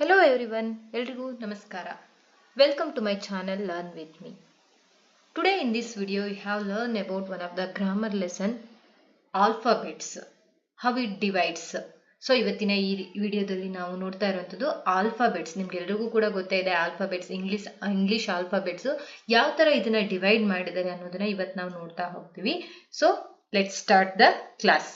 Hello everyone, ಎಲ್ರಿಗೂ ನಮಸ್ಕಾರ. Welcome to my channel Learn with me. Today in this video we have learned about one of the grammar lesson alphabets, how it divides. So ಇವತ್ತಿನ ಈ ವಿಡಿಯೋದಲ್ಲಿ ನಾವು ನೋಡ್ತಾ ಇರುವಂಥದ್ದು alphabets. ನಿಮ್ಗೆಲ್ರಿಗೂ ಕೂಡ ಗೊತ್ತೇ ಇದೆ ಆಲ್ಫಾಬೆಟ್ಸ್, ಇಂಗ್ಲಿಷ್ ಆಲ್ಫಾಬೆಟ್ಸ್ ಯಾವ ಥರ ಇದನ್ನ ಡಿವೈಡ್ ಮಾಡಿದ್ದಾರೆ ಅನ್ನೋದನ್ನ ಇವತ್ತು ನಾವು ನೋಡ್ತಾ ಹೋಗ್ತೀವಿ. So let's start the class.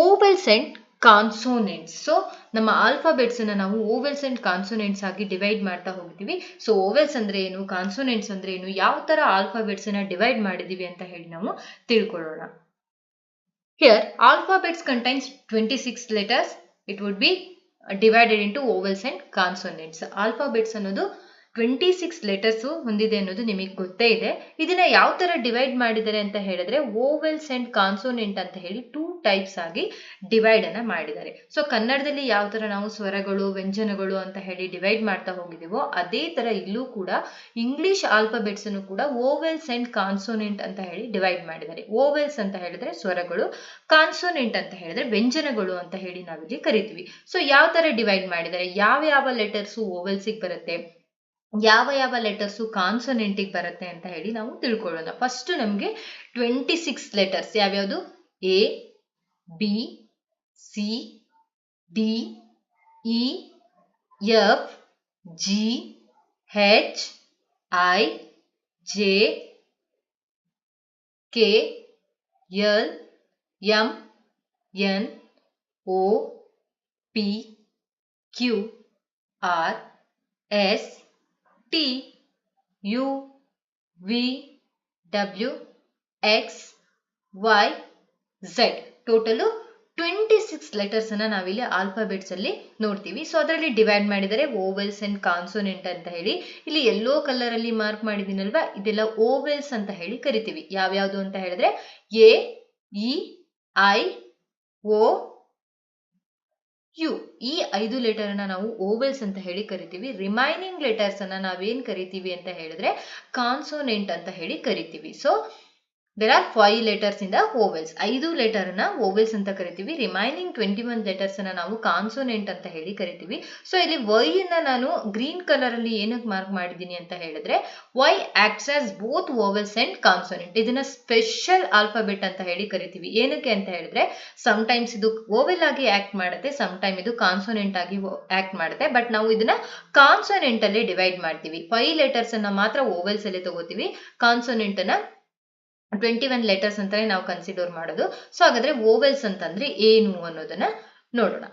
Vowels and consonants. So ನಮ್ಮ ಆಲ್ಫಾಬೆಟ್ಸ್ ಅನ್ನ ನಾವು ಓವೆಲ್ಸ್ ಅಂಡ್ ಕಾನ್ಸೋನೆಂಟ್ಸ್ ಆಗಿ ಡಿವೈಡ್ ಮಾಡ್ತಾ ಹೋಗ್ತೀವಿ. ಸೊ ಓವೆಲ್ಸ್ ಅಂದ್ರೆ ಏನು, ಕಾನ್ಸೋನೆಂಟ್ಸ್ ಅಂದ್ರೆ ಏನು, ಯಾವ ತರ ಆಲ್ಫಾಬೆಟ್ಸ್ ಅನ್ನ ಡಿವೈಡ್ ಮಾಡಿದೀವಿ ಅಂತ ಹೇಳಿ ನಾವು ತಿಳ್ಕೊಳ್ಳೋಣ. Here alphabets contains 26 letters. It would be divided into vowels and consonants. Alphabets ಅನ್ನೋದು 26 ಲೆಟರ್ಸ್ ಹೊಂದಿದೆ ಅನ್ನೋದು ನಿಮಗೆ ಗೊತ್ತೇ ಇದೆ. ಇದನ್ನ ಯಾವ ತರ ಡಿವೈಡ್ ಮಾಡಿದ್ದಾರೆ ಅಂತ ಹೇಳಿದ್ರೆ ವೋವೆಲ್ಸ್ ಅಂಡ್ ಕಾನ್ಸೋನೆಂಟ್ ಅಂತ ಹೇಳಿ 2 ಟೈಪ್ಸ್ ಆಗಿ ಡಿವೈಡ್ ಅನ್ನ ಮಾಡಿದ್ದಾರೆ. ಸೊ ಕನ್ನಡದಲ್ಲಿ ಯಾವ ತರ ನಾವು ಸ್ವರಗಳು ವ್ಯಂಜನಗಳು ಅಂತ ಹೇಳಿ ಡಿವೈಡ್ ಮಾಡ್ತಾ ಹೋಗಿದೀವೋ ಅದೇ ತರ ಇಲ್ಲೂ ಕೂಡ ಇಂಗ್ಲಿಷ್ ಆಲ್ಫಾಬೆಟ್ಸ್ ಅನ್ನು ಕೂಡ ವೋವೆಲ್ಸ್ ಅಂಡ್ ಕಾನ್ಸೋನೆಂಟ್ ಅಂತ ಹೇಳಿ ಡಿವೈಡ್ ಮಾಡಿದ್ದಾರೆ. ವೋವೆಲ್ಸ್ ಅಂತ ಹೇಳಿದ್ರೆ ಸ್ವರಗಳು, ಕಾನ್ಸೋನೆಂಟ್ ಅಂತ ಹೇಳಿದ್ರೆ ವ್ಯಂಜನಗಳು ಅಂತ ಹೇಳಿ ನಾವಿಲ್ಲಿ ಕರಿತೀವಿ. ಸೊ ಯಾವ ತರ ಡಿವೈಡ್ ಮಾಡಿದ್ದಾರೆ, ಯಾವ ಲೆಟರ್ಸ್ ವೋವೆಲ್ಸ್ ಬರುತ್ತೆ, ಯಾವ ಲೆಟರ್ಸು ಕಾನ್ಸೋನೆಂಟಿಗೆ ಬರುತ್ತೆ ಅಂತ ಹೇಳಿ ನಾವು ತಿಳ್ಕೊಳ್ಳೋಣ. ಫಸ್ಟ್ ನಮಗೆ 26 ಲೆಟರ್ಸ್ ಯಾವ್ಯಾವುದು, A B C D E F G H I J K L M N O P Q R S T U V W X Y Z. Total 26 letters ಅನ್ನ ನಾವಿಲ್ಲಿ alphabets ಅಲ್ಲಿ ನೋಡ್ತೀವಿ. So ಅದರಲ್ಲಿ divide ಮಾಡಿದರೆ vowels and consonant ಅಂತ ಹೇಳಿ. ಇಲ್ಲಿ yellow colour ಅಲ್ಲಿ ಮಾರ್ಕ್ ಮಾಡಿದೀನಲ್ವಾ, ಇದೆಲ್ಲ ಓವೆಲ್ಸ್ ಅಂತ ಹೇಳಿ ಕರಿತೀವಿ. ಯಾವ್ಯಾವುದು ಅಂತ ಹೇಳಿದ್ರೆ A E I O U, ಈ 5 ಲೆಟರ್ ಅನ್ನ ನಾವು ಓವೆಲ್ಸ್ ಅಂತ ಹೇಳಿ ಕರಿತೀವಿ. ರಿಮೈನಿಂಗ್ ಲೆಟರ್ಸ್ ಅನ್ನ ನಾವೇನ್ ಕರಿತೀವಿ ಅಂತ ಹೇಳಿದ್ರೆ ಕಾನ್ಸೋನೆಂಟ್ ಅಂತ ಹೇಳಿ ಕರಿತೀವಿ. So there are 5 letters in the vowels. 5 letter ನ vowels ಅಂತ ಕರಿತೀವಿ. ರಿಮೈನಿಂಗ್ 21 ಲೆಟರ್ಸ್ ಅನ್ನ ನಾವು ಕಾನ್ಸೋನೆಂಟ್ ಅಂತ ಹೇಳಿ ಕರಿತೀವಿ. ಸೊ ಇಲ್ಲಿ ವೈ ನ ನಾನು ಗ್ರೀನ್ ಕಲರ್ ಅಲ್ಲಿ ಏನಕ್ಕೆ ಮಾರ್ಕ್ ಮಾಡಿದ್ದೀನಿ ಅಂತ ಹೇಳಿದ್ರೆ Y acts as both vowels and consonant. ಇದನ್ನ ಸ್ಪೆಷಲ್ ಆಲ್ಫಾಬೆಟ್ ಅಂತ ಹೇಳಿ ಕರಿತೀವಿ. ಏನಕ್ಕೆ ಅಂತ ಹೇಳಿದ್ರೆ ಸಮ್ ಟೈಮ್ಸ್ ಇದು ವೋವೆಲ್ ಆಗಿ ಆಕ್ಟ್ ಮಾಡುತ್ತೆ, ಸಮ್ ಟೈಮ್ ಇದು ಕಾನ್ಸೋನೆಂಟ್ ಆಗಿ ಆಕ್ಟ್ ಮಾಡುತ್ತೆ. ಬಟ್ ನಾವು ಇದನ್ನ ಕಾನ್ಸೋನೆಂಟ್ ಅಲ್ಲೇ ಡಿವೈಡ್ ಮಾಡ್ತೀವಿ. 5 ಲೆಟರ್ಸ್ ಅನ್ನ ಮಾತ್ರ ವೋವೆಲ್ಸ್ ಅಲ್ಲೇ ತಗೋತೀವಿ, ಕಾನ್ಸೋನೆಂಟ್ ಅನ್ನ 21 ಲೆಟರ್ಸ್ ಅಂತಾನೆ ನಾವು ಕನ್ಸಿಡರ್ ಮಾಡೋದು. ಸೊ ಹಾಗಾದ್ರೆ ವೋವೆಲ್ಸ್ ಅಂತಂದ್ರೆ ಏನು ಅನ್ನೋದನ್ನ ನೋಡೋಣ.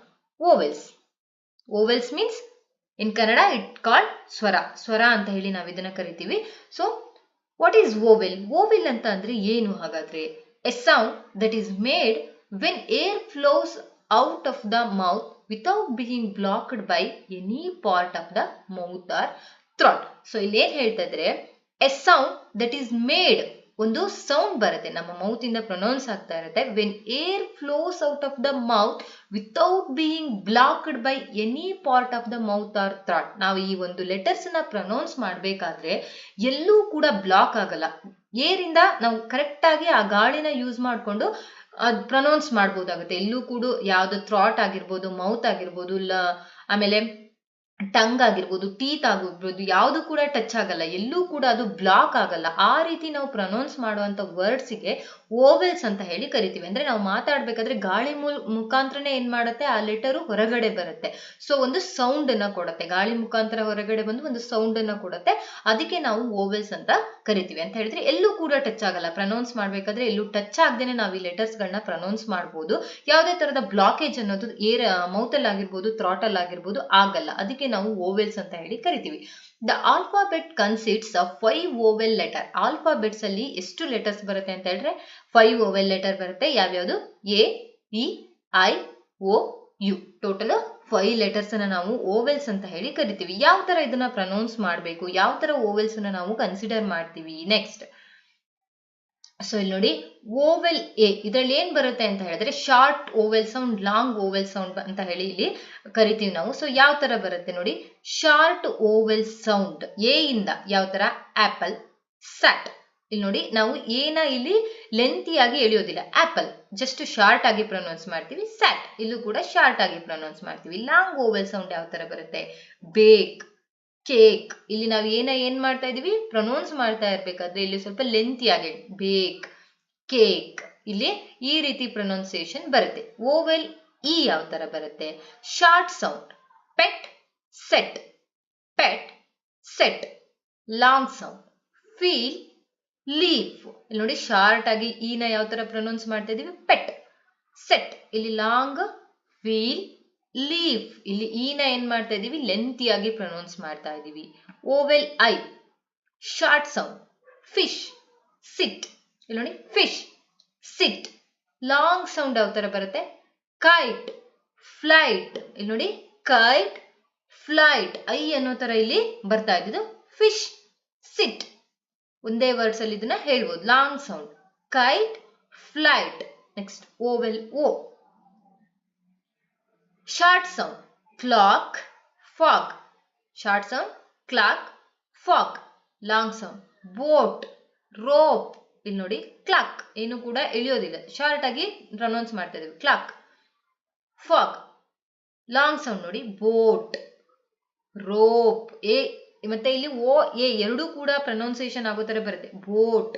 Vowels means in Kannada it called ಸ್ವರ ಅಂತ ಹೇಳಿ ನಾವು ಇದನ್ನ ಕರಿತೀವಿ. So what is vowel? Vowel ಅಂತ ಅಂದ್ರೆ ಏನು ಹಾಗಾದ್ರೆ? A sound that is made when air flows out of the mouth without being blocked by any part of the mouth or throat. So ಇಲ್ಲಿ ಏನ್ ಹೇಳ್ತಾ ಇದ್ರೆ, a sound that is made, ಒಂದು sound ಬರುತ್ತೆ ನಮ್ಮ ಮೌತ್ ಇಂದ pronounce ಆಗ್ತಾ ಇರುತ್ತೆ. When air flows out of the mouth without being blocked by any part of the mouth or throat. ನಾವು ಈ ಒಂದು ಲೆಟರ್ಸ್ ನ ಪ್ರೊನೌನ್ಸ್ ಮಾಡ್ಬೇಕಾದ್ರೆ ಎಲ್ಲೂ ಕೂಡ ಬ್ಲಾಕ್ ಆಗಲ್ಲ. ಏರಿಂದ ನಾವು ಕರೆಕ್ಟ್ ಆಗಿ ಆ ಗಾಳಿನ ಯೂಸ್ ಮಾಡ್ಕೊಂಡು ಪ್ರೊನೌನ್ಸ್ ಮಾಡ್ಬೋದಾಗುತ್ತೆ. ಎಲ್ಲೂ ಕೂಡ ಯಾವ್ದು ಥ್ರಾಟ್ ಆಗಿರ್ಬೋದು, ಮೌತ್ ಆಗಿರ್ಬೋದು, ಆಮೇಲೆ ಟಂಗ್ ಆಗಿರ್ಬೋದು, ಟೀತ್ ಆಗಿರ್ಬೋದು, ಯಾವುದು ಕೂಡ ಟಚ್ ಆಗಲ್ಲ, ಎಲ್ಲೂ ಕೂಡ ಅದು ಬ್ಲಾಕ್ ಆಗಲ್ಲ. ಆ ರೀತಿ ನಾವು ಪ್ರೊನೌನ್ಸ್ ಮಾಡುವಂತ ವರ್ಡ್ಸ್ಗೆ ಓವೆಲ್ಸ್ ಅಂತ ಹೇಳಿ ಕರಿತೀವಿ. ಅಂದ್ರೆ ನಾವು ಮಾತಾಡ್ಬೇಕಾದ್ರೆ ಗಾಳಿ ಮುಖಾಂತರನೇ ಏನ್ ಮಾಡುತ್ತೆ, ಆ ಲೆಟರು ಹೊರಗಡೆ ಬರುತ್ತೆ. ಸೊ ಒಂದು ಸೌಂಡ್ ಅನ್ನ ಕೊಡುತ್ತೆ, ಗಾಳಿ ಮುಖಾಂತರ ಹೊರಗಡೆ ಬಂದು ಒಂದು ಸೌಂಡ್ ಅನ್ನ ಕೊಡುತ್ತೆ. ಅದಕ್ಕೆ ನಾವು ಓವೆಲ್ಸ್ ಅಂತ ಕರಿತೀವಿ. ಅಂತ ಹೇಳಿದ್ರೆ ಎಲ್ಲೂ ಕೂಡ ಟಚ್ ಆಗಲ್ಲ, ಪ್ರೊನೌನ್ಸ್ ಮಾಡ್ಬೇಕಾದ್ರೆ ಎಲ್ಲೂ ಟಚ್ ಆಗದೇನೆ ನಾವು ಈ ಲೆಟರ್ಸ್ ಗಳನ್ನ ಪ್ರೊನೌನ್ಸ್ ಮಾಡಬಹುದು. ಯಾವುದೇ ತರದ ಬ್ಲಾಕೇಜ್ ಅನ್ನೋದು ಮೌತ್ ಅಲ್ಲಿ ಆಗಿರ್ಬೋದು, ಥ್ರಾಟ್ ಅಲ್ಲಿ ಆಗಿರ್ಬೋದು ಆಗಲ್ಲ. ಅದಕ್ಕೆ ನಾವು ಓವೆಲ್ಸ್ ಅಂತ ಹೇಳಿ ಕರಿತೀವಿ. The alphabet consists of 5 ವೋವೆಲ್ letter. Alphabets ಅಲ್ಲಿ ಎಷ್ಟು ಲೆಟರ್ಸ್ ಬರುತ್ತೆ ಅಂತ ಹೇಳಿದ್ರೆ 5 ವೋವೆಲ್ ಲೆಟರ್ ಬರುತ್ತೆ. ಯಾವ್ಯಾವುದು? A E I O U. Total 5 letters ಅನ್ನ ನಾವು ಓವೆಲ್ಸ್ ಅಂತ ಹೇಳಿ ಕರಿತೀವಿ. ಯಾವ ತರ ಇದನ್ನ ಪ್ರೊನೌನ್ಸ್ ಮಾಡಬೇಕು, ಯಾವ ತರ ಓವೆಲ್ಸ್ ಅನ್ನ ನಾವು ಕನ್ಸಿಡರ್ ಮಾಡ್ತೀವಿ ನೆಕ್ಸ್ಟ್. ಸೊ ಇಲ್ಲಿ ನೋಡಿ, ಓವೆಲ್ ಎ ಇದರಲ್ಲಿ ಏನ್ ಬರುತ್ತೆ ಅಂತ ಹೇಳಿದ್ರೆ short vowel sound, long vowel sound ಅಂತ ಹೇಳಿ ಇಲ್ಲಿ ಕರಿತೀವಿ ನಾವು. ಸೊ ಯಾವ ತರ ಬರುತ್ತೆ ನೋಡಿ, ಶಾರ್ಟ್ ಓವೆಲ್ ಸೌಂಡ್ ಎ ಇಂದ ಯಾವ ತರ, ಆಪಲ್, ಸ್ಯಾಟ್. ಇಲ್ಲಿ ನೋಡಿ, ನಾವು ಏನ ಇಲ್ಲಿ ಲೆಂತಿಯಾಗಿ ಎಳೆಯೋದಿಲ್ಲ. ಆಪಲ್ ಜಸ್ಟ್ ಶಾರ್ಟ್ ಆಗಿ ಪ್ರೊನೌನ್ಸ್ ಮಾಡ್ತೀವಿ. ಸ್ಯಾಟ್ ಇಲ್ಲೂ ಕೂಡ ಶಾರ್ಟ್ ಆಗಿ ಪ್ರೊನೌನ್ಸ್ ಮಾಡ್ತೀವಿ. ಲಾಂಗ್ ಓವೆಲ್ ಸೌಂಡ್ ಯಾವ ತರ ಬರುತ್ತೆ? ಬೇಕ್, ಕೇಕ್. ಇಲ್ಲಿ ನಾವು ಏನ್ ಮಾಡ್ತಾ ಇದೀವಿ? ಪ್ರೊನೌನ್ಸ್ ಮಾಡ್ತಾ ಇರ್ಬೇಕಾದ್ರೆ ಇಲ್ಲಿ ಸ್ವಲ್ಪ ಲೆಂತಿಯಾಗಿ ಬೇಕ್, ಕೇಕ್, ಇಲ್ಲಿ ಈ ರೀತಿ ಪ್ರೊನೌನ್ಸಿಯೇಷನ್ ಬರುತ್ತೆ. ಓವೆಲ್ ಇ ಯಾವ ತರ ಬರುತ್ತೆ? Short sound pet, set, pet, set. Long sound feel, leaf. ಇಲ್ಲಿ ನೋಡಿ, ಶಾರ್ಟ್ ಆಗಿ ಇನ ಯಾವ ತರ ಪ್ರೊನೌನ್ಸ್ ಮಾಡ್ತಾ ಇದೀವಿ? ಪೆಟ್. ಸೆಟ್ ಇಲ್ಲಿ ಲಾಂಗ್, ಫೀಲ್, ಲೀಫ್. ಇಲ್ಲಿ ಇನ ಏನ್ ಮಾಡ್ತಾ ಇದೀವಿ? ಲೆಂತಿಯಾಗಿ ಪ್ರೊನೌನ್ಸ್ ಮಾಡ್ತಾ ಇದೀವಿ. Vowel I short sound fish, sit. ಇಲ್ಲಿ ನೋಡಿ, ಫಿಶ್, ಸಿಟ್. ಲಾಂಗ್ ಸೌಂಡ್ ಯಾವ ತರ ಬರುತ್ತೆ? Kite, flight. ಇಲ್ಲಿ ನೋಡಿ, ಕೈಟ್, ಫ್ಲೈಟ್. ಐ ಅನ್ನೋ ತರ ಇಲ್ಲಿ ಬರ್ತಾ ಇದ್ದು ಫಿಶ್, ಸಿಟ್. ಒಂದೇ ವರ್ಡ್ಸ್ ಅಲ್ಲಿ ಇದನ್ನ ಹೇಳ್ಬೋದು. Long sound kite, flight. Next vowel O short sound clock, fog. Short sound clock, fog. Long sound boat, rope. ಇಲ್ಲಿ ನೋಡಿ, ಕ್ಲಾಕ್ ಏನು ಕೂಡ ಎಳೆಯೋದಿಲ್ಲ, ಶಾರ್ಟ್ ಆಗಿ ಪ್ರೊನೌನ್ಸ್ ಮಾಡ್ತಾ ಇದೀವಿ. Clock, fog. ಲಾಂಗ್ ಸೌಂಡ್ ನೋಡಿ, ಬೋಟ್, ರೋಪ್. ಮತ್ತೆ ಇಲ್ಲಿ ಓ ಎ ಎರಡೂ ಕೂಡ ಪ್ರೊನೌನ್ಸಿಯೇಷನ್ ಆಗೋ ತರ ಬರುತ್ತೆ. ಬೋಟ್,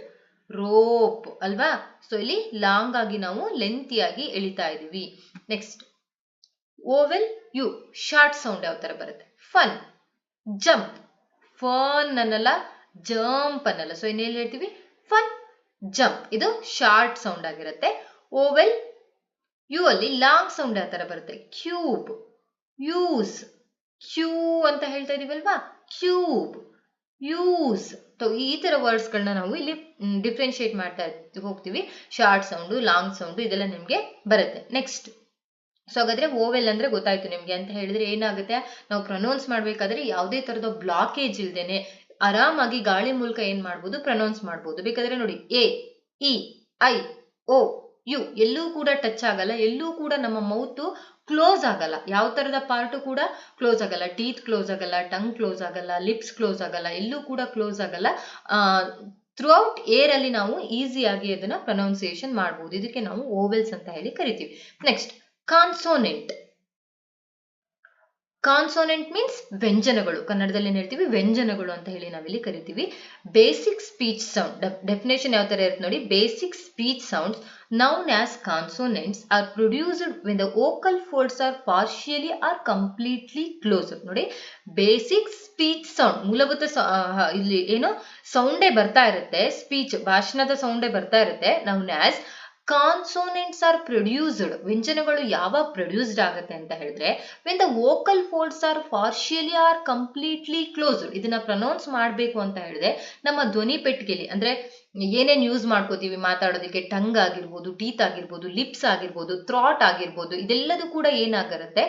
ರೋಪ್ ಅಲ್ವಾ? ಸೊ ಇಲ್ಲಿ ಲಾಂಗ್ ಆಗಿ ನಾವು ಲೆಂತಿಯಾಗಿ ಎಳಿತಾ ಇದೀವಿ. Next vowel U short sound ಯಾವ ತರ ಬರುತ್ತೆ? Fun, jump. ಫನ್ ಅನ್ನಲ್ಲ, ಜಂಪ್ ಅನ್ನಲ್ಲ. ಸೊ ಇನ್ನೇನ್ ಹೇಳ್ತೀವಿ? Fun, jump. ಇದು ಶಾರ್ಟ್ ಸೌಂಡ್ ಆಗಿರುತ್ತೆ. ಓವೆಲ್ ಯು ಅಲ್ಲಿ ಲಾಂಗ್ ಸೌಂಡ್ ಯಾವ ತರ ಬರುತ್ತೆ? Cube, use. ಕ್ಯೂ ಅಂತ ಹೇಳ್ತಾ ಇದೀವಲ್ವಾ? Cube, use. ಈ ತರ ವರ್ಡ್ಸ್ ಗಳನ್ನ ನಾವು ಇಲ್ಲಿ ಡಿಫ್ರೆನ್ಶಿಯೇಟ್ ಮಾಡ್ತಾ ಹೋಗ್ತೀವಿ. ಶಾರ್ಟ್ ಸೌಂಡ್, ಲಾಂಗ್ ಸೌಂಡ್ ಇದೆಲ್ಲ ನಿಮ್ಗೆ ಬರುತ್ತೆ. ನೆಕ್ಸ್ಟ್, ಸೊ ಹಾಗಾದ್ರೆ ಓವೆಲ್ ಅಂದ್ರೆ ಗೊತ್ತಾಯ್ತು ನಿಮ್ಗೆ ಅಂತ ಹೇಳಿದ್ರೆ ಏನಾಗುತ್ತೆ? ನಾವು ಪ್ರೊನೌನ್ಸ್ ಮಾಡ್ಬೇಕಾದ್ರೆ ಯಾವುದೇ ತರದ ಬ್ಲಾಕೇಜ್ ಇಲ್ದೇನೆ ಆರಾಮಾಗಿ ಗಾಳಿ ಮೂಲಕ ಏನ್ ಮಾಡ್ಬೋದು? ಪ್ರೊನೌನ್ಸ್ ಮಾಡ್ಬೋದು. ಬೇಕಾದ್ರೆ ನೋಡಿ, A, E, I, O, U ಎಲ್ಲೂ ಕೂಡ ಟಚ್ ಆಗಲ್ಲ. ಎಲ್ಲೂ ಕೂಡ ನಮ್ಮ ಮೌತ್ ಕ್ಲೋಸ್ ಆಗಲ್ಲ. ಯಾವ ತರದ ಪಾರ್ಟ್ ಕೂಡ ಕ್ಲೋಸ್ ಆಗಲ್ಲ. ಟೀತ್ ಕ್ಲೋಸ್ ಆಗಲ್ಲ, ಟಂಗ್ ಕ್ಲೋಸ್ ಆಗಲ್ಲ, ಲಿಪ್ಸ್ ಕ್ಲೋಸ್ ಆಗಲ್ಲ, ಎಲ್ಲೂ ಕೂಡ ಕ್ಲೋಸ್ ಆಗಲ್ಲ. ಥ್ರೂ ಔಟ್ ಏರ್ ಅಲ್ಲಿ ನಾವು ಈಸಿಯಾಗಿ ಅದನ್ನ ಪ್ರೊನೌನ್ಸಿಯೇಷನ್ ಮಾಡಬಹುದು. ಇದಕ್ಕೆ ನಾವು ಓವೆಲ್ಸ್ ಅಂತ ಹೇಳಿ ಕರಿತೀವಿ. Next consonant. ಕಾನ್ಸೋನೆಂಟ್ ಮೀನ್ಸ್ ವ್ಯಂಜನಗಳು. ಕನ್ನಡದಲ್ಲಿ ಏನ್ ಹೇಳ್ತೀವಿ? ವ್ಯಂಜನಗಳು ಅಂತ ಹೇಳಿ ನಾವಿಲ್ಲಿ ಕರಿತೀವಿ. ಬೇಸಿಕ್ ಸ್ಪೀಚ್ ಸೌಂಡ್ ಡೆಫಿನೇಷನ್ ಯಾವ ತರ ಇರುತ್ತೆ ನೋಡಿ. Basic speech sounds known as consonants are produced when the vocal folds are partially or completely closed. ನೋಡಿ, ಬೇಸಿಕ್ ಸ್ಪೀಚ್ ಸೌಂಡ್ ಮೂಲಭೂತ ಇಲ್ಲಿ ಏನು ಸೌಂಡೇ ಬರ್ತಾ ಇರುತ್ತೆ. ಸ್ಪೀಚ್ ಭಾಷಣದ ಸೌಂಡೇ ಬರ್ತಾ ಇರುತ್ತೆ. known as consonants are produced. ವ್ಯಂಜನಗಳು ಯಾವಾಗ ಪ್ರೊಡ್ಯೂಸ್ಡ್ ಆಗುತ್ತೆ ಅಂತ ಹೇಳಿದ್ರೆ when the vocal folds are partially or completely closed. ಇದನ್ನ ಪ್ರೊನೌನ್ಸ್ ಮಾಡಬೇಕು ಅಂತ ಹೇಳಿದ್ರೆ ನಮ್ಮ ಧ್ವನಿ ಪೆಟ್ಟಿಗೆಯಲ್ಲಿ ಅಂದ್ರೆ ಏನೇನ್ ಯೂಸ್ ಮಾಡ್ಕೋತೀವಿ ಮಾತಾಡೋದಕ್ಕೆ, ಟಂಗ್ ಆಗಿರ್ಬೋದು, ಟೀತ್ ಆಗಿರ್ಬೋದು, ಲಿಪ್ಸ್ ಆಗಿರ್ಬೋದು, ಥ್ರಾಟ್ ಆಗಿರ್ಬೋದು, ಇದೆಲ್ಲದೂ ಕೂಡ ಏನಾಗಿರುತ್ತೆ?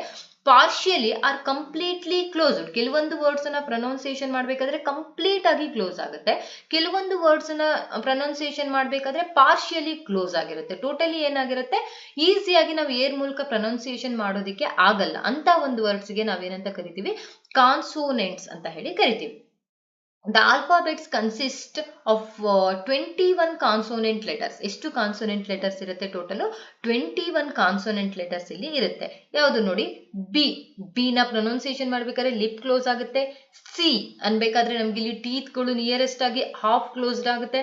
Partially are completely closed. ಕೆಲವೊಂದು ವರ್ಡ್ಸ್ ಅನ್ನ ಪ್ರೊನೌನ್ಸಿಯೇಷನ್ ಮಾಡ್ಬೇಕಾದ್ರೆ ಕಂಪ್ಲೀಟ್ ಆಗಿ ಕ್ಲೋಸ್ ಆಗುತ್ತೆ. ಕೆಲವೊಂದು ವರ್ಡ್ಸ್ ಅನ್ನ ಪ್ರೊನೌನ್ಸಿಯೇಷನ್ ಮಾಡ್ಬೇಕಾದ್ರೆ ಪಾರ್ಷಿಯಲಿ ಕ್ಲೋಸ್ ಆಗಿರುತ್ತೆ. ಟೋಟಲಿ ಏನಾಗಿರುತ್ತೆ? ಈಸಿಯಾಗಿ ನಾವು ಏರ್ ಮೂಲಕ ಪ್ರೊನೌನ್ಸಿಯೇಷನ್ ಮಾಡೋದಕ್ಕೆ ಆಗಲ್ಲ. ಅಂತ ಒಂದು ವರ್ಡ್ಸ್ಗೆ ನಾವೇನಂತ ಕರಿತೀವಿ? ಕಾನ್ಸೋನೆಂಟ್ಸ್ ಅಂತ ಹೇಳಿ ಕರಿತೀವಿ. The alphabets consist of 21 consonant letters. ಎಷ್ಟು ಕಾನ್ಸೋನೆಂಟ್ ಲೆಟರ್ಸ್ ಇರುತ್ತೆ? ಟೋಟಲ್ 21 ಕಾನ್ಸೋನೆಂಟ್ ಲೆಟರ್ಸ್ ಇಲ್ಲಿ ಇರುತ್ತೆ. ಯಾವುದು ನೋಡಿ, ಬಿ. ಬಿ ನ ಪ್ರೊನೌನ್ಸಿಯೇಷನ್ ಮಾಡ್ಬೇಕಾದ್ರೆ ಲಿಪ್ ಕ್ಲೋಸ್ ಆಗುತ್ತೆ. ಸಿ ಅನ್ಬೇಕಾದ್ರೆ ನಮ್ಗೆ ಇಲ್ಲಿ ಟೀತ್ ಗಳು ನಿಯರೆಸ್ಟ್ ಆಗಿ ಹಾಫ್ ಕ್ಲೋಸ್ಡ್ ಆಗುತ್ತೆ.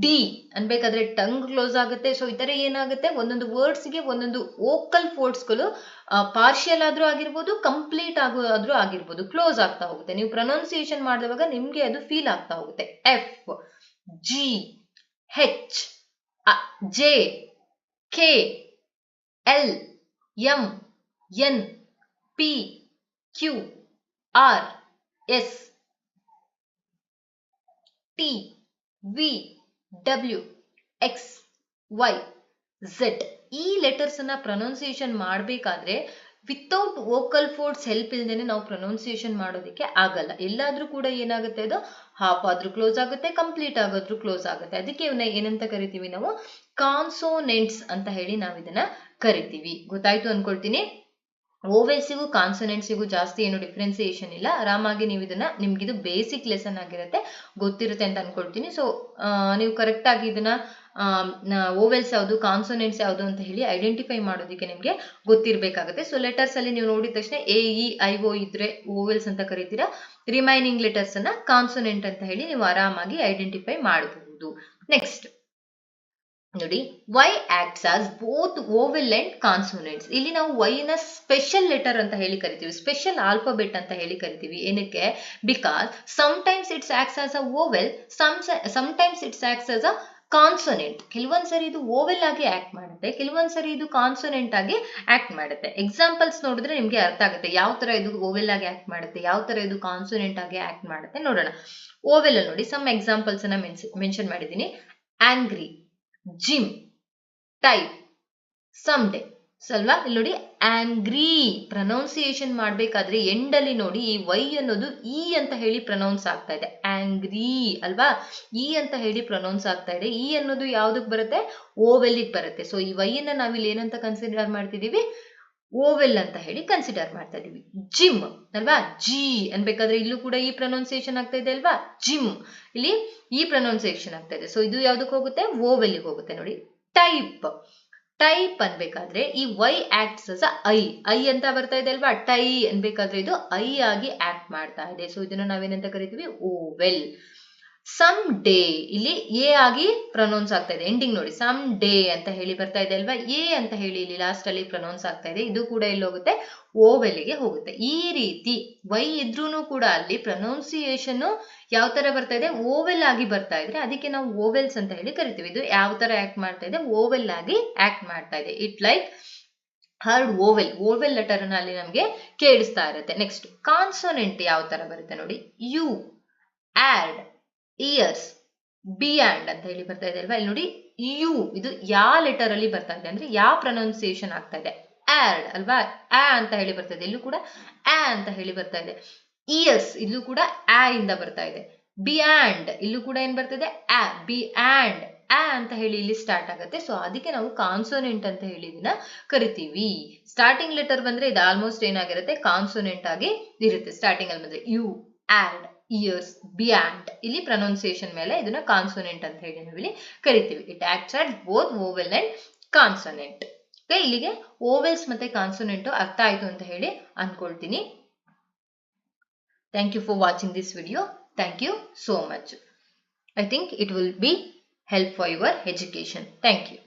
ಡಿ ಅನ್ಬೇಕಾದ್ರೆ ಟಂಗ್ ಕ್ಲೋಸ್ ಆಗುತ್ತೆ. ಸೊ ಈ ತರ ಏನಾಗುತ್ತೆ? ಒಂದೊಂದು ವರ್ಡ್ಸ್ ಗೆ ಒಂದೊಂದು ವೋಕಲ್ ಫೋಲ್ಡ್ಸ್ ಗಳು ಪಾರ್ಷಿಯಲ್ ಆದ್ರೂ ಆಗಿರ್ಬೋದು, ಕಂಪ್ಲೀಟ್ ಆದ್ರೂ ಆಗಿರ್ಬೋದು, ಕ್ಲೋಸ್ ಆಗ್ತಾ ಹೋಗುತ್ತೆ. ನೀವು ಪ್ರೊನೌನ್ಸಿಯೇಷನ್ ಮಾಡಿದವಾಗ ನಿಮ್ಗೆ ಅದು ಫೀಲ್ ಆಗ್ತಾ ಹೋಗುತ್ತೆ. F, G, H, J, K, L, M, N, P, Q, R, S, T, V, W, X, Y, Z. ಈ ಲೆಟರ್ಸ್ ಅನ್ನ ಪ್ರೊನೌನ್ಸಿಯೇಷನ್ ಮಾಡಬೇಕಾದ್ರೆ ವಿತೌಟ್ ವೋಕಲ್ ಫೋರ್ಡ್ಸ್ ಹೆಲ್ಪ್ ಇಲ್ದೇನೆ ನಾವು ಪ್ರೊನೌನ್ಸಿಯೇಷನ್ ಮಾಡೋದಕ್ಕೆ ಆಗಲ್ಲ. ಎಲ್ಲಾದ್ರೂ ಕೂಡ ಏನಾಗುತ್ತೆ? ಅದು ಹಾಫ್ ಆದ್ರೂ ಕ್ಲೋಸ್ ಆಗುತ್ತೆ, ಕಂಪ್ಲೀಟ್ ಆಗೋದ್ರೂ ಕ್ಲೋಸ್ ಆಗುತ್ತೆ. ಅದಕ್ಕೆ ಇವನ್ನ ಏನಂತ ಕರಿತೀವಿ ನಾವು? ಕಾನ್ಸೋನೆಂಟ್ಸ್ ಅಂತ ಹೇಳಿ ನಾವು ಇದನ್ನ ಕರಿತೀವಿ. ಗೊತ್ತಾಯ್ತು ಅನ್ಕೊಳ್ತೀನಿ. ಓವೆಲ್ಸಿಗೂ ಕಾನ್ಸನೆಂಟ್ಸಿಗೂ ಜಾಸ್ತಿ ಏನು ಡಿಫ್ರೆನ್ಸಿಯೇಷನ್ ಇಲ್ಲ. ಆರಾಮಾಗಿ ನೀವು ಇದನ್ನ, ನಿಮ್ಗಿದು ಬೇಸಿಕ್ ಲೆಸನ್ ಆಗಿರುತ್ತೆ, ಗೊತ್ತಿರುತ್ತೆ ಅಂತ ಅನ್ಕೊಳ್ತೀನಿ. ಸೊ ನೀವು ಕರೆಕ್ಟ್ ಆಗಿ ಇದನ್ನ ಓವೆಲ್ಸ್ ಯಾವುದು ಕಾನ್ಸನೆಂಟ್ಸ್ ಯಾವುದು ಅಂತ ಹೇಳಿ ಐಡೆಂಟಿಫೈ ಮಾಡೋದಕ್ಕೆ ನಿಮಗೆ ಗೊತ್ತಿರಬೇಕಾಗುತ್ತೆ. ಸೊ ಲೆಟರ್ಸ್ ಅಲ್ಲಿ ನೀವು ನೋಡಿದ ತಕ್ಷಣ AEIO ಇದ್ರೆ ಓವೆಲ್ಸ್ ಅಂತ ಕರಿತೀರಾ, ರಿಮೈನಿಂಗ್ ಲೆಟರ್ಸ್ ಅನ್ನ ಕಾನ್ಸನೆಂಟ್ ಅಂತ ಹೇಳಿ ನೀವು ಆರಾಮಾಗಿ ಐಡೆಂಟಿಫೈ ಮಾಡಬಹುದು. ನೆಕ್ಸ್ಟ್ ನೋಡಿ, Y acts as both vowel and consonants. ಇಲ್ಲಿ ನಾವು ವೈ ನ ಸ್ಪೆಷಲ್ ಲೆಟರ್ ಅಂತ ಹೇಳಿ ಕರಿತೀವಿ, ಸ್ಪೆಷಲ್ ಆಲ್ಫಾಬೆಟ್ ಅಂತ ಹೇಳಿ ಕರಿತೀವಿ. ಏನಕ್ಕೆ? Because sometimes it's acts as a vowel, sometimes it's acts as a consonant. ಕೆಲವೊಂದ್ಸರಿ ಇದು ಓವೆಲ್ ಆಗಿ ಆಕ್ಟ್ ಮಾಡುತ್ತೆ, ಕೆಲವೊಂದ್ಸರಿ ಇದು ಕಾನ್ಸೋನೆಂಟ್ ಆಗಿ ಆಕ್ಟ್ ಮಾಡುತ್ತೆ. ಎಕ್ಸಾಂಪಲ್ಸ್ ನೋಡಿದ್ರೆ ನಿಮ್ಗೆ ಅರ್ಥ ಆಗುತ್ತೆ ಯಾವ ತರ ಇದು ಓವೆಲ್ ಆಗಿ ಆಕ್ಟ್ ಮಾಡುತ್ತೆ, ಯಾವ ತರ ಇದು ಕಾನ್ಸೋನೆಂಟ್ ಆಗಿ ಆಕ್ಟ್ ಮಾಡುತ್ತೆ. ನೋಡೋಣ. ಓವೆಲ್ ನೋಡಿ, ಸಮ್ ಎಕ್ಸಾಂಪಲ್ಸ್ ಅನ್ನ ಮೆನ್ಷನ್ ಮಾಡಿದ್ದೀನಿ. Angry, gym, type, someday. ಅಲ್ವಾ? ಇಲ್ಲಿ ನೋಡಿ, ಆಂಗ್ರಿ ಪ್ರೊನೌನ್ಸಿಯೇಷನ್ ಮಾಡ್ಬೇಕಾದ್ರೆ ಎಂಡಲ್ಲಿ ನೋಡಿ ಈ ವೈ ಅನ್ನೋದು ಇ ಅಂತ ಹೇಳಿ ಪ್ರೊನೌನ್ಸ್ ಆಗ್ತಾ ಇದೆ. ಆಂಗ್ರಿ ಅಲ್ವಾ? ಇ ಅಂತ ಹೇಳಿ ಪ್ರೊನೌನ್ಸ್ ಆಗ್ತಾ ಇದೆ. ಇ ಅನ್ನೋದು ಯಾವ್ದಕ್ ಬರುತ್ತೆ? ಓವೆಲ್ಗೆ ಬರುತ್ತೆ. ಸೊ ಈ ವೈ ಅನ್ನ ನಾವಿಲ್ಲಿ ಏನಂತ ಕನ್ಸಿಡರ್ ಮಾಡ್ತಿದೀವಿ? ಓವೆಲ್ ಅಂತ ಹೇಳಿ ಕನ್ಸಿಡರ್ ಮಾಡ್ತಾ ಇದೀವಿ. ಜಿಮ್ ಅಲ್ವಾ? ಜಿ ಅನ್ಬೇಕಾದ್ರೆ ಇಲ್ಲೂ ಕೂಡ ಈ ಪ್ರೊನೌನ್ಸಿಯೇಷನ್ ಆಗ್ತಾ ಇದೆ ಅಲ್ವಾ? ಜಿಮ್, ಇಲ್ಲಿ ಈ ಪ್ರೊನೌನ್ಸಿಯೇಷನ್ ಆಗ್ತಾ ಇದೆ. ಸೊ ಇದು ಯಾವ್ದಕ್ಕೆ ಹೋಗುತ್ತೆ? ಓವೆಲ್ಗೆ ಹೋಗುತ್ತೆ. ನೋಡಿ, ಟೈಪ್, ಟೈಪ್ ಅನ್ಬೇಕಾದ್ರೆ ಈ ವೈ ಆಕ್ಟ್ಸ್ ಅಸ್ ಐ ಅಂತ ಬರ್ತಾ ಇದೆ ಅಲ್ವಾ? ಟೈ ಅನ್ಬೇಕಾದ್ರೆ ಇದು ಐ ಆಗಿ ಆಕ್ಟ್ ಮಾಡ್ತಾ ಇದೆ. ಸೊ ಇದನ್ನ ನಾವೇನಂತ ಕರಿತೀವಿ? ಓವೆಲ್. ಸಮ್ ಡೇ, ಇಲ್ಲಿ ಎ ಆಗಿ ಪ್ರೊನೌನ್ಸ್ ಆಗ್ತಾ ಇದೆ. ಎಂಡಿಂಗ್ ನೋಡಿ, ಸಮ್ ಡೇ ಅಂತ ಹೇಳಿ ಬರ್ತಾ ಇದೆ ಅಲ್ವಾ? ಎ ಅಂತ ಹೇಳಿ ಇಲ್ಲಿ ಲಾಸ್ಟ್ ಅಲ್ಲಿ ಪ್ರೊನೌನ್ಸ್ ಆಗ್ತಾ ಇದೆ. ಇದು ಕೂಡ ಎಲ್ಲಿ ಹೋಗುತ್ತೆ? ಓವೆಲ್ಗೆ ಹೋಗುತ್ತೆ. ಈ ರೀತಿ ವೈ ಇದ್ರೂ ಕೂಡ ಅಲ್ಲಿ ಪ್ರೊನೌನ್ಸಿಯೇಷನ್ ಯಾವ ತರ ಬರ್ತಾ ಇದೆ? ಓವೆಲ್ ಆಗಿ ಬರ್ತಾ ಇದ್ರೆ ಅದಕ್ಕೆ ನಾವು ಓವೆಲ್ಸ್ ಅಂತ ಹೇಳಿ ಕರಿತೀವಿ. ಇದು ಯಾವ ತರ ಆಕ್ಟ್ ಮಾಡ್ತಾ ಇದೆ? ಓವೆಲ್ ಆಗಿ ಆಕ್ಟ್ ಮಾಡ್ತಾ ಇದೆ. It like heard vowel, vowel letter ಅಲ್ಲಿ ನಮ್ಗೆ ಕೇಳಿಸ್ತಾ ಇರುತ್ತೆ. ನೆಕ್ಸ್ಟ್ ಕಾನ್ಸೋನೆಂಟ್ ಯಾವ ತರ ಬರುತ್ತೆ ನೋಡಿ. ಯು, ಆಡ್, ಇಯರ್ಸ್, ಬಿಯಾಂಡ್ ಅಂತ ಹೇಳಿ ಬರ್ತಾ ಇದೆ ಅಲ್ವಾ? ಇಲ್ಲಿ ನೋಡಿ, ಯು ಇದು ಯಾವ ಲೆಟರ್ ಅಲ್ಲಿ ಬರ್ತಾ ಇದೆ ಅಂದ್ರೆ ಯಾವ ಪ್ರೊನೌನ್ಸಿಯೇಷನ್ ಆಗ್ತಾ ಇದೆ? ಆಡ್ ಅಲ್ವಾ? ಆ ಅಂತ ಹೇಳಿ ಬರ್ತಾ ಇದೆ. ಇಲ್ಲೂ ಕೂಡ ಆ ಅಂತ ಹೇಳಿ ಬರ್ತಾ ಇದೆ. ಇಯರ್ಸ್ ಇಲ್ಲೂ ಕೂಡ ಆ ಇಂದ ಬರ್ತಾ ಇದೆ. ಬಿಯಾಂಡ್ ಇಲ್ಲೂ ಕೂಡ ಏನ್ ಬರ್ತಿದೆ? ಆ. ಬಿಯಾಂಡ್ ಆ ಅಂತ ಹೇಳಿ ಇಲ್ಲಿ ಸ್ಟಾರ್ಟ್ ಆಗುತ್ತೆ. ಸೊ ಅದಕ್ಕೆ ನಾವು ಕಾನ್ಸೋನೆಂಟ್ ಅಂತ ಹೇಳಿ ಇದನ್ನ ಕರಿತೀವಿ. ಸ್ಟಾರ್ಟಿಂಗ್ ಲೆಟರ್ ಬಂದ್ರೆ ಇದು ಆಲ್ಮೋಸ್ಟ್ ಏನಾಗಿರುತ್ತೆ? ಕಾನ್ಸೋನೆಂಟ್ ಆಗಿ ಇರುತ್ತೆ. ಸ್ಟಾರ್ಟಿಂಗ್ ಅಲ್ಲಿ ಬಂದ್ರೆ ಯು, ಆಡ್, ಇಯರ್ಸ್, ಬಿಯಾಂಡ್, ಇಲ್ಲಿ ಪ್ರೊನೌನ್ಸಿಯೇಷನ್ ಮೇಲೆ ಇದನ್ನ ಕಾನ್ಸೋನೆಂಟ್ ಅಂತ ಹೇಳಿ ನಾವಿಲ್ಲಿ ಕರಿತೀವಿ. It acts at both vowel and consonant. ಇಲ್ಲಿಗೆ ಓವೆಲ್ಸ್ ಮತ್ತೆ ಕಾನ್ಸೋನೆಂಟ್ ಅರ್ಥ ಆಯ್ತು ಅಂತ ಹೇಳಿ ಅನ್ಕೊಳ್ತೀನಿ. Thank you for watching this video. Thank you so much. I think it will be help for your education. Thank you.